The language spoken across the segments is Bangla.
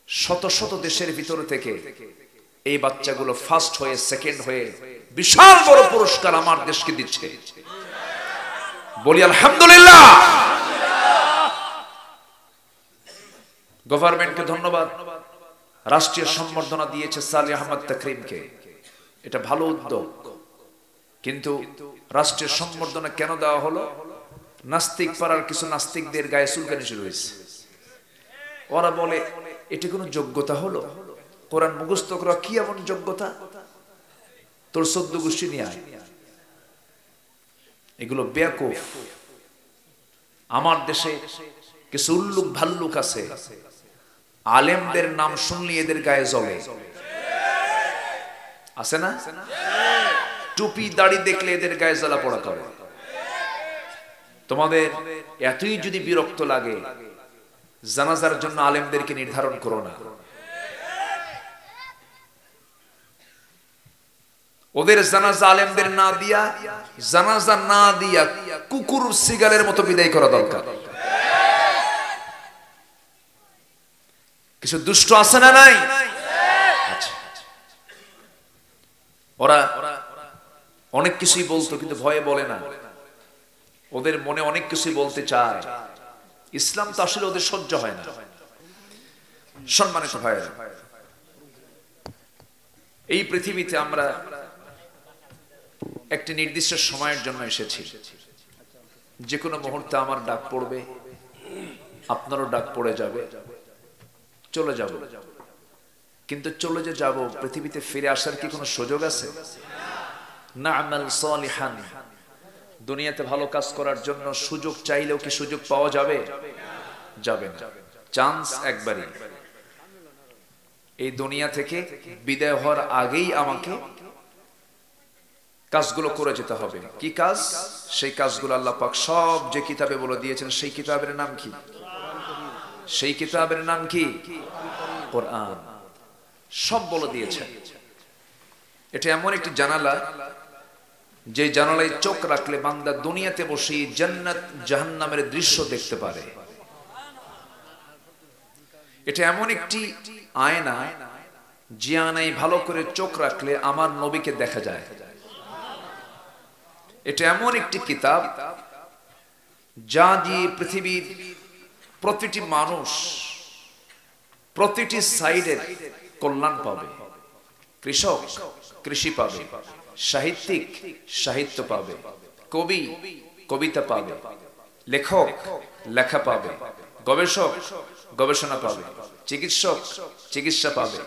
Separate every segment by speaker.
Speaker 1: শত শত দেশের ভিতর থেকে এই বাচ্চাগুলো ফার্স্ট হয়ে সেকেন্ড হয়ে বিশাল বড় পুরস্কার আমার দেশকে দিচ্ছে। বলি আলহামদুলিল্লাহ। গভর্নমেন্টকে ধন্যবাদ, রাষ্ট্রীয় সম্বর্ধনা দিয়েছে সালেহ আহমদ তাকরিমকে, এটা ভালো উদ্যোগ। কিন্তু রাষ্ট্রীয় সম্বর্ধনা কেন দেওয়া হলো? নাস্তিক পাড়ার কিছু নাস্তিকদের গায়ে চুলকানি শুরু হয়েছে। ওরা বলে এটা কোনো যোগ্যতা হলো? কোরআন মুখস্থ করা কি এমন যোগ্যতা? তোর 14 গোষ্ঠী নিয়ে আয়। এগুলো বেয়াকুফ। আমার দেশে কিছু উল্লুক ভাল্লুক আছে, আলেমদের নাম শুনলে এদের গায়ে জ্বলে, আছে না? টুপি দাড়ি দেখলে এদের গায়ে জ্বালা পোড়া করে। তোমাদের এতই যদি বিরক্ত লাগে, জানাজার জন্য আলেমদেরকে নির্ধারণ করো না। ওদের জানাজা আলেমদের না দিয়া, জানাজা না দিয়া কুকুর সিগালের মতো বিদায় করা দরকার। কিছু দুষ্ট আছে না নাই? আচ্ছা, ওরা অনেক কিছুই বলতো কিন্তু ভয়ে বলে না। ওদের মনে অনেক কিছুই বলতে চায়, ইসলাম তো আসলে ওদের সহ্য হয় না। সম্মানিত ভাইয়েরা, এই পৃথিবীতে আমরা একটি নির্দিষ্ট সময়ের জন্য এসেছি। যে কোনো মুহূর্তে আমার ডাক পড়বে, আপনারও ডাক পড়ে যাবে, চলে যাব। কিন্তু চলে যে যাব, পৃথিবীতে ফিরে আসার কি কোনো সুযোগ আছে? না'মাল সালিহান, দুনিয়াতে ভালো কাজ করার জন্য সুযোগ চাইলেও কি সুযোগ পাওয়া যাবে? যাবে না। চান্স একবারই। এই দুনিয়া থেকে বিদায় হওয়ার আগেই আমাকে কাজগুলো করে যেতে হবে। কি কাজ? সেই কাজগুলো আল্লাহ পাক সব যে কিতাবে বলে দিয়েছেন। সেই কিতাবের নাম কি? সেই কিতাবের নাম কি? কোরআন। সব বলে দিয়েছেন। এটা এমন একটি জানালা, যে জানালায় চোখ রাখলে বান্দা দুনিয়াতে বসে জান্নাত জাহান্নামের দৃশ্য দেখতে পারে। এটা এমন একটি আয়না, যে আয়নায় ভালো করে চোখ রাখলে আমার নবীকে দেখা যায়। এটা এমন একটি কিতাব, যা দিয়ে পৃথিবীর প্রতিটি মানুষ প্রতিটি সাইডের কল্যাণ পাবে। কৃষক কৃষি পাবে, সাহিত্যিক সাহিত্য পাবে, কবি কবিতা পাবে, লেখক লেখা পাবে, গবেষক গবেষণা পাবে, চিকিৎসক চিকিৎসা পাবে,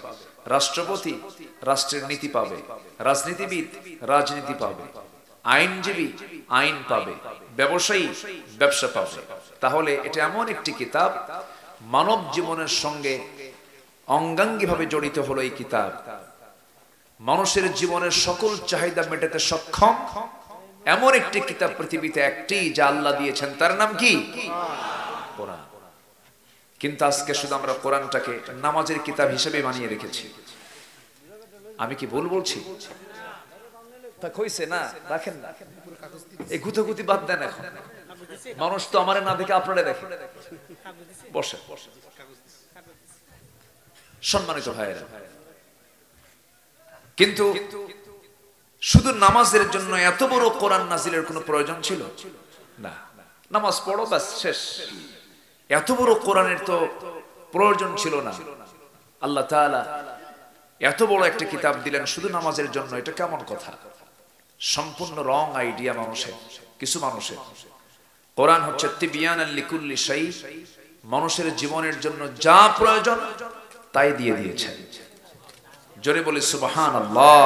Speaker 1: রাষ্ট্রপতি রাষ্ট্রের নীতি পাবে, রাজনীতিবিদ রাজনীতি পাবে, আইনজীবী আইন পাবে, ব্যবসায়ী ব্যবসা পাবে। তাহলে এটা এমন একটি কিতাব, মানব জীবনের সঙ্গে অঙ্গাঙ্গিভাবে জড়িত হলো এই কিতাব। মানুষের জীবনের সকল চাহিদা মেটাতে সক্ষম এমন একটি কিতাব পৃথিবীতে একটি, যা আল্লাহ দিয়েছেন। তার নাম কি? কোরআন। কিন্তু আজকে শুধু আমরা কোরআনটাকে নামাজের কিতাব হিসেবে বানিয়ে রেখেছি। আমি কি ভুল বলছি? তা কইছে না, রাখেন না, এই গুতগুতি বাদ দেন। এখন মানুষ তো আমারে না দেখে আপনারা দেখে। বসে। সম্মানিত ভাইয়েরা, কিন্তু শুধু নামাজের জন্য এত বড় কোরআন নাজিলের কোনো প্রয়োজন ছিল না। নামাজ পড়ো ব্যাস শেষ। এত বড় কোরআনের তো প্রয়োজন ছিল না। আল্লাহ তাআলা এত বড় একটা কিতাব দিলেন শুধু নামাজের জন্য। এটা কেমন কথা? সম্পূর্ণ রং আইডিয়া মানুষের, কিছু মানুষের। কোরআন হচ্ছে তিবিয়ানাল লিকুল্লি শাই, মানুষের জীবনের জন্য যা প্রয়োজন তাই দিয়ে দিয়েছেন। জোরে বলি সুবহানাল্লাহ।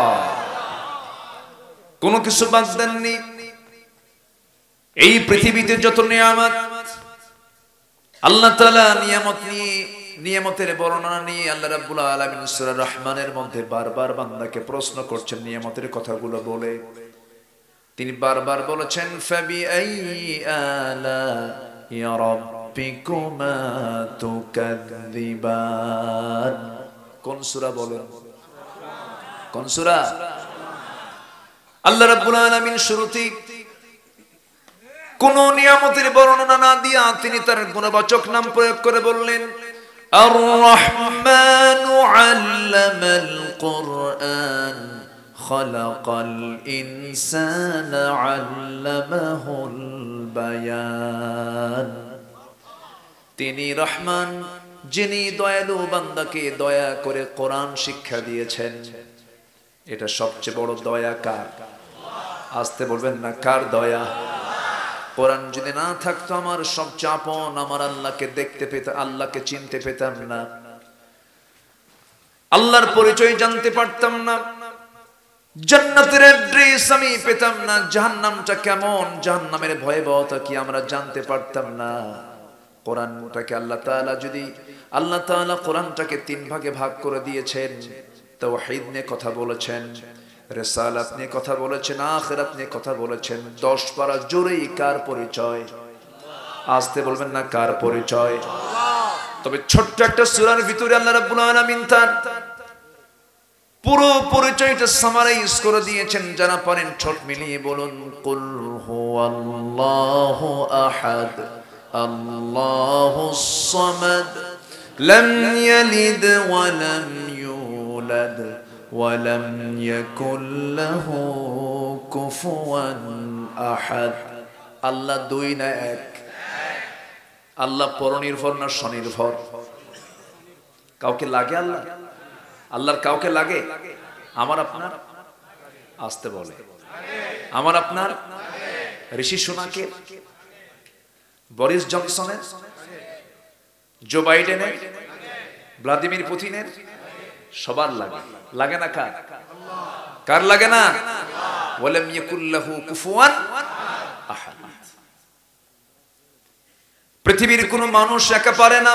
Speaker 1: কোনো কিছু বাদ দেননি। এই পৃথিবীতে যত নিয়ামত আল্লাহ তাআলা, নিয়ামতের বর্ণনা নিয়ে আল্লাহ রাব্বুল আলামিন সূরা রহমানের মধ্যে বারবার বান্দাকে প্রশ্ন করছেন নিয়ামতের কথাগুলো বলে। তিনি বারবার বলেছেন, ফাবিআইয়ি আলা'i রাব্বিকুমা তুকাযযিবান। কোন সূরা বলেন? কোন সূরা? আল্লাহ রাব্বুল আলামিন শুরুতেই কোন নিয়ামতের বর্ণনা না দিয়া তিনি তার গুণবাচক নাম প্রয়োগ করে বললেন, الرحمن علم القرآن خلق الإنسان علمه البيان তিনি রহমান, যিনি দয়ালু বান্দাকে দয়া করে কোরআন শিক্ষা দিয়েছেন। এটা সবচেয়ে বড় দয়া কার? আসতে বলবেন না, কার দয়া? কোরআন যদি না থাকতো আমার সবচেয়ে আপন আমার আল্লাহকে দেখতে পেতাম, আল্লাহকে চিনতে পেতাম না, আল্লাহর পরিচয় জানতে পারতাম না, জান্নাতের অ্যাড্রেস আমি পেতাম না, জাহান্নামটা কেমন, জাহান্নামের ভয়াবহতা কি আমরা জানতে পারতাম না। কোরআনটাকে আল্লাহ তাআলা কোরআনটাকে 3 ভাগে ভাগ করে দিয়েছেন। তাওহীদ নিয়ে কথা বলেছেন, রিসালাত নিয়ে কথা বলেছেন, আখিরাত নিয়ে কথা বলেছেন। 10 পারা জোরেই কার পরিচয়? আসতে বলবেন না, কার পরিচয়? তবে ছোট্ট একটা সূরার ভিতরে আল্লাহ রাব্বুল আলামিন তার পুরো পরিচয়টা সামারাইজ করে দিয়েছেন। যারা পারেন ঠোঁট মিলিয়ে বলুন, কুল হুয়াল্লাহু আহাদ আল্লাহুস সামাদ লাম ইয়ালিদ ওয়া লাম ইউলাদ ওয়া লাম ইয়াকুল লাহু কুফুয়ান আহাদ। আল্লাহ 2 না 1? আল্লাহ পরনির্ভর না স্বনির্ভর? কাউকে লাগে আল্লাহ? আল্লাহর কাউকে লাগে? আমার আপনার? আসতে বলে, আমার আপনার? ঋষি সুনাকে, বরিস জনসনের, জো বাইডেনের, ভ্লাদিমির পুতিনের, সবার লাগে। লাগে না কার? কার লাগে না? ওয়ালাম ইয়াকুল লাহু কুফুয়ান আহাদ। পৃথিবীর কোনো মানুষ একা পারে না,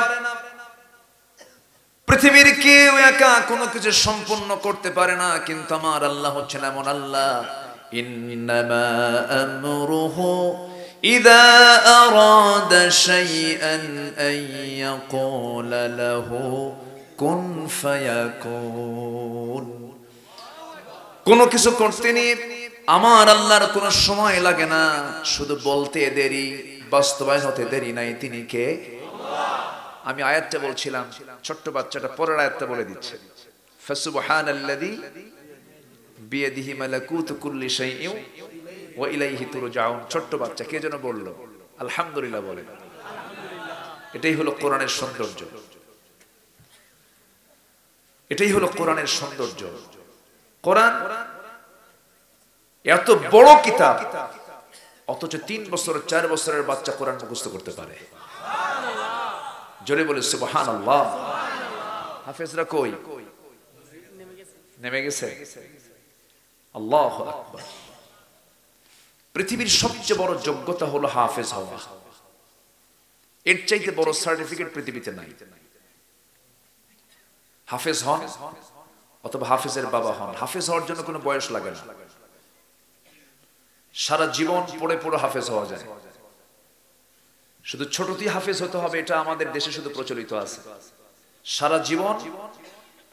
Speaker 1: পৃথিবীর কেউ একা কোনো কিছু সম্পূর্ণ করতে পারে না, কিন্তু আমার আল্লাহ হচ্ছেন এমন আল্লাহ, ইন্নামা আমরুহু ইযা আরাদা শাইআন আন ইয়াকুলা লাহু কুন ফায়াকুন। কোনো কিছু করতে নিয়ে আমার আল্লাহর কোনো সময় লাগে না, শুধু বলতে দেরি, বাস্তবায়ন হতে দেরি নাই। তিনি কে? আমি আয়াতটা বলছিলাম, ছোট্ট বাচ্চাটা পরের আয়াতটা বলে দিচ্ছে, ফাসুবহানাল্লাযী বিয়াদিহি মালাকুতু কুল্লি শাইইন ওয়া ইলাইহি তুরজাউন। ছোট্ট বাচ্চা কে যেন বলল, আলহামদুলিল্লাহ বলেন। এটাই হলো কোরআনের সৌন্দর্য, এটাই হলো কোরআনের সৌন্দর্য। কোরআন এত বড় কিতাব, অথচ 3 বছর 4 বছরের বাচ্চা কোরআন মুখস্থ করতে পারে। জোরে বলে সুবহানাল্লাহ। হাফেজরা কই? নেমে গেছে? আল্লাহু আকবার। পৃথিবীর সবচেয়ে বড় যোগ্যতা হলো হাফেজ হওয়া। এর চাইতে বড় সার্টিফিকেট পৃথিবীতে নাই। হাফেজ হন অথবা হাফেজের বাবা হন। হাফেজ হওয়ার জন্য কোনো বয়স লাগে না, সারা জীবন পড়ে পড়ে হাফেজ হওয়া যায়। শুধু ছোটতেই হাফেজ হতে হবে এটা আমাদের দেশে শুধু প্রচলিত আছে। সারা জীবন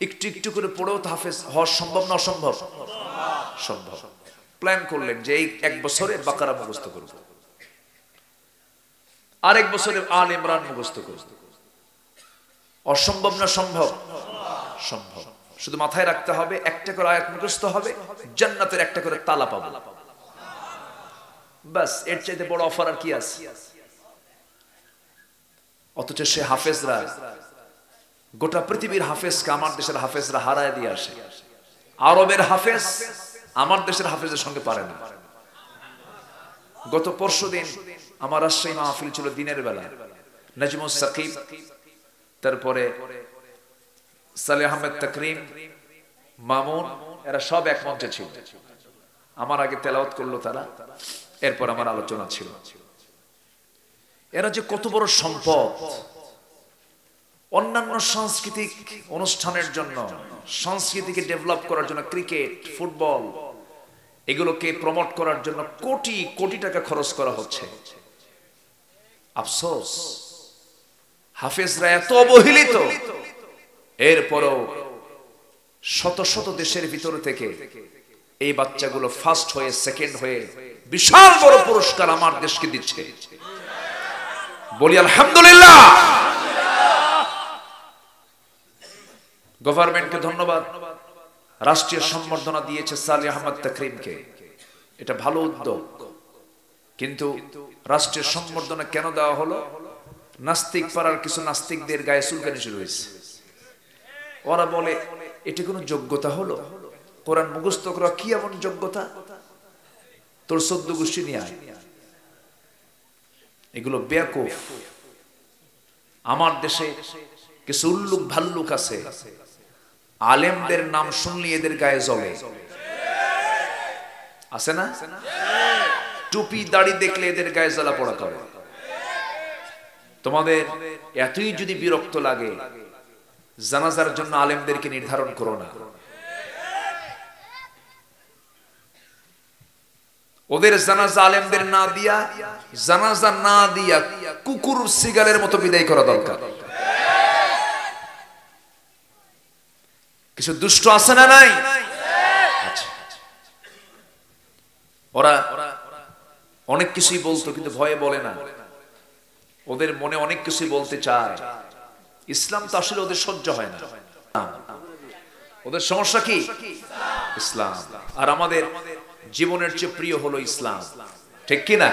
Speaker 1: একটু একটু করে পড়েও তো হাফেজ হওয়া সম্ভব না? অসম্ভব? সম্ভব। প্ল্যান করলেন যে এই 1 বছরে বাকারা মুখস্থ করব, আর 1 বছরে আল ইমরান মুখস্থ করব। অসম্ভব না সম্ভব? সম্ভব। শুধু মাথায় রাখতে হবে, একটা করে আয়াত মুখস্থ হবে, জান্নাতের একটা করে তালা পাবো। বাস, এর চাইতে বড় অফার আর কি আছে? অথচ সে হাফেজরা, গোটা পৃথিবীর হাফেজকে আমার দেশের হাফেজরা হারায় দিয়ে আসে। আরবের হাফেজ আমার দেশের হাফেজের সঙ্গে পারে না। গত পরশুদিন আমার রাজশাহী মাহফিল ছিল দিনের বেলা। নাজমুস সাকিব, তারপরে সালেহ আহমেদ তাকরিম, মামুন, এরা সব এক মঞ্চে ছিল। আমার আগে তেলাওয়াত করলো তারা, এরপর আমার আলোচনা ছিল। এরা যে কত বড় সম্পদ! অন্যান্য সাংস্কৃতিক অনুষ্ঠানের জন্য, সংস্কৃতিকে ডেভেলপ করার জন্য, ক্রিকেট, ফুটবল এগুলোকে প্রমোট করার জন্য কোটি কোটি টাকা খরচ করা হচ্ছে। আফসোস, হাফেজরা এত অবহেলিত, এরপরও শত শত দেশের ভিতর থেকে এই বাচ্চাগুলো ফার্স্ট হয়ে, সেকেন্ড হয়ে বিশাল বড় পুরস্কার আমার দেশকে দিচ্ছে। বলি আলহামদুলিল্লাহ। গভর্নমেন্টকে ধন্যবাদ, রাষ্ট্রীয় সম্বর্ধনা দিয়েছে সালেহ আহমদ তাকরিমকে, এটা ভালো উদ্যোগ। কিন্তু রাষ্ট্রীয় সম্বর্ধনা কেন দেওয়া হলো? নাস্তিক পাড়ার কিছু নাস্তিকদের গায়ে চুলকানি শুরু হয়েছে। ওরা বলে এটা কোনো যোগ্যতা হলো? কোরআন মুখস্থ করা কি এমন যোগ্যতা? তোর 14 গোষ্ঠী নিয়ে আয়। এগুলো বেয়াকুফ। আমার দেশে কিছু উল্লুক ভাল্লুক আছে, আলেমদের নাম শুনলে এদের গায়ে জ্বলে, আছে না? টুপি দাড়ি দেখলে এদের গায়ে জ্বালা পোড়া করে। তোমাদের এতই যদি বিরক্ত লাগে, জানাজার জন্য আলেমদেরকে নির্ধারণ করো না। ওদের জানাজা আলেমদের না দিয়া, জানাজা না দিয়া কুকুর সিগারের মতো বিদায় করা দরকার। কিছু দুষ্ট আছে না নাই? আচ্ছা, ওরা অনেক কিছুই বলতো কিন্তু ভয়ে বলে না। ওদের মনে অনেক কিছুই বলতে চায়। ইসলাম তো আসলে ওদের সহ্য হয় না। ওদের সমস্যা কি? ইসলাম। আর আমাদের জীবনের চেয়ে প্রিয় হলো ইসলাম, ঠিক কিনা?